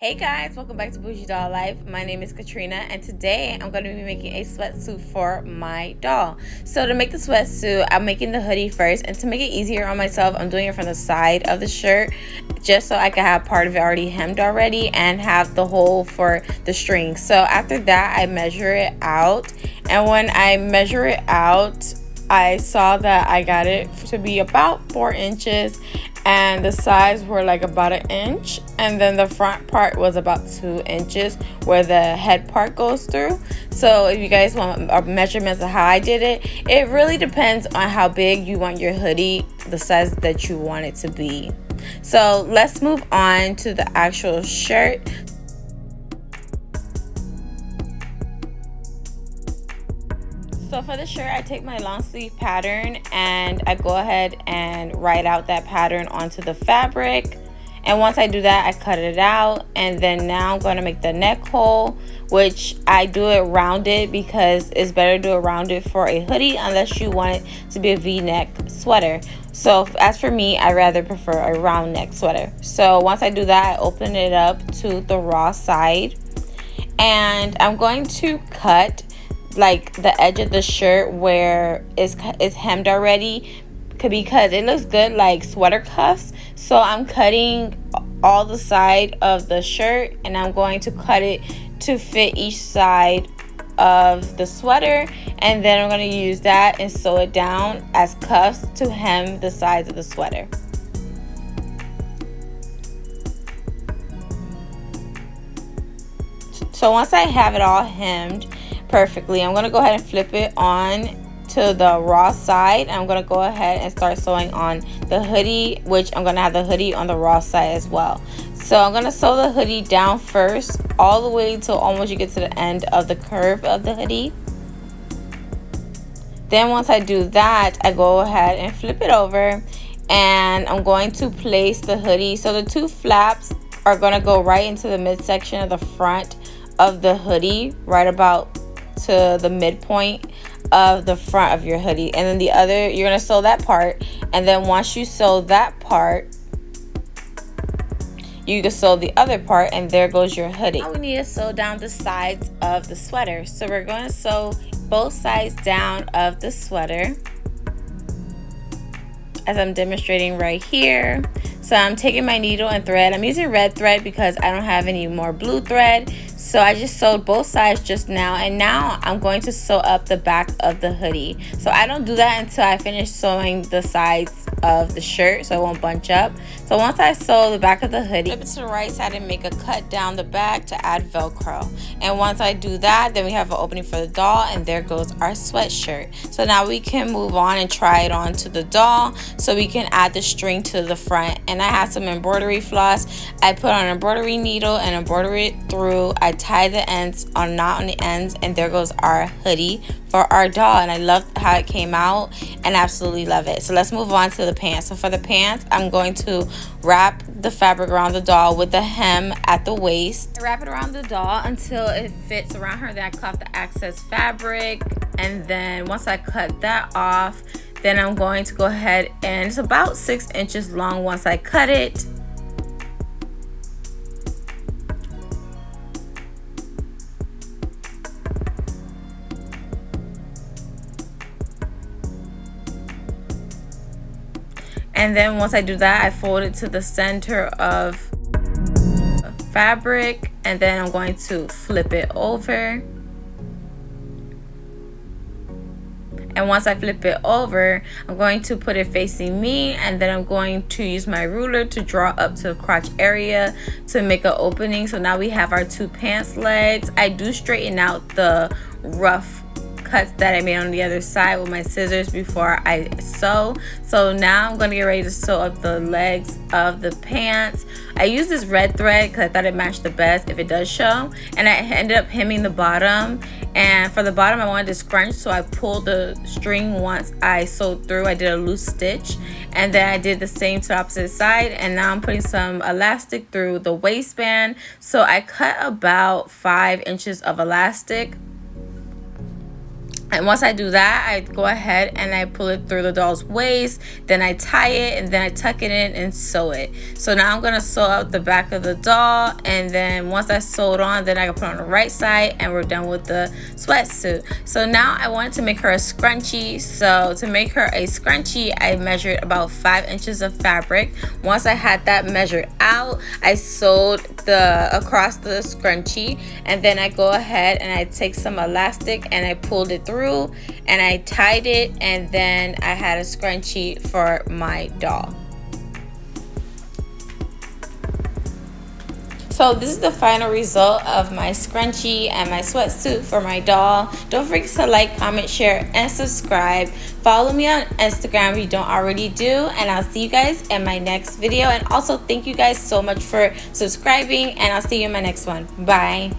Hey guys, welcome back to Bougie Doll Life. My name is Katrina and today I'm going to be making a sweatsuit for my doll. So to make the sweatsuit, I'm making the hoodie first, and to make it easier on myself, I'm doing it from the side of the shirt just so I can have part of it already hemmed already and have the hole for the string. So after that, I measure it out, and when I measure it out, I saw that I got it to be about 4 inches, and the sides were like about 1 inch, and then the front part was about 2 inches where the head part goes through. So if you guys want measurements of how I did it, it really depends on how big you want your hoodie, the size that you want it to be. So let's move on to the actual shirt. So for the shirt, I take my long sleeve pattern and I go ahead and write out that pattern onto the fabric. And once I do that, I cut it out. And then now I'm going to make the neck hole, which I do it rounded because it's better to do it rounded for a hoodie unless you want it to be a V-neck sweater. So as for me, I rather prefer a round neck sweater. So once I do that, I open it up to the raw side. And I'm going to cut like the edge of the shirt where it's hemmed already, because it looks good like sweater cuffs. So I'm cutting all the side of the shirt and I'm going to cut it to fit each side of the sweater, and then I'm going to use that and sew it down as cuffs to hem the sides of the sweater. So once I have it all hemmed perfectly, I'm going to go ahead and flip it on to the raw side. I'm going to go ahead and start sewing on the hoodie, which I'm going to have the hoodie on the raw side as well. So I'm going to sew the hoodie down first all the way till almost you get to the end of the curve of the hoodie. Then once I do that, I go ahead and flip it over and I'm going to place the hoodie. So the two flaps are going to go right into the midsection of the front of the hoodie, right about to the midpoint of the front of your hoodie. And then the other, you're going to sew that part, and then once you sew that part, you can sew the other part, and there goes your hoodie. Now we need to sew down the sides of the sweater. So we're going to sew both sides down of the sweater as I'm demonstrating right here. So I'm taking my needle and thread. I'm using red thread because I don't have any more blue thread. So I just sewed both sides just now, and now I'm going to sew up the back of the hoodie. So I don't do that until I finish sewing the sides of the shirt so it won't bunch up. So once I sew the back of the hoodie, flip it to the right side and make a cut down the back to add Velcro. And once I do that, then we have an opening for the doll, and there goes our sweatshirt. So now we can move on and try it on to the doll so we can add the string to the front. And I have some embroidery floss. I put on an embroidery needle and embroider it through. I tie the ends on knot on the ends, and there goes our hoodie for our doll. And I love how it came out and absolutely love it. So let's move on to the pants. So for the pants, I'm going to wrap the fabric around the doll with the hem at the waist. I wrap it around the doll until it fits around her. Then I cut the excess fabric, and then once I cut that off, then I'm going to go ahead, and it's about 6 inches long once I cut it. And then once I do that, I fold it to the center of fabric, and then I'm going to flip it over. And once I flip it over, I'm going to put it facing me, and then I'm going to use my ruler to draw up to the crotch area to make an opening. So now we have our two pants legs. I do straighten out the rough cuts that I made on the other side with my scissors before I sew. So now I'm going to get ready to sew up the legs of the pants. I use this red thread because I thought it matched the best if it does show, and I ended up hemming the bottom. And for the bottom, I wanted to scrunch, so I pulled the string once I sewed through. I did a loose stitch, and then I did the same to the opposite side, and now I'm putting some elastic through the waistband. So I cut about 5 inches of elastic. And once I do that, I go ahead and I pull it through the doll's waist, then I tie it, and then I tuck it in and sew it. So now I'm gonna sew out the back of the doll, and then once I sew it on, then I can put it on the right side, and we're done with the sweatsuit. So now I wanted to make her a scrunchie. So to make her a scrunchie, I measured about 5 inches of fabric. Once I had that measured out, I sewed across the scrunchie, and then I go ahead and I take some elastic and I pulled it through, and I tied it, and then I had a scrunchie for my doll. So this is the final result of my scrunchie and my sweatsuit for my doll. Don't forget to like, comment, share, and subscribe. Follow me on Instagram if you don't already do, and I'll see you guys in my next video. And also thank you guys so much for subscribing, and I'll see you in my next one. Bye.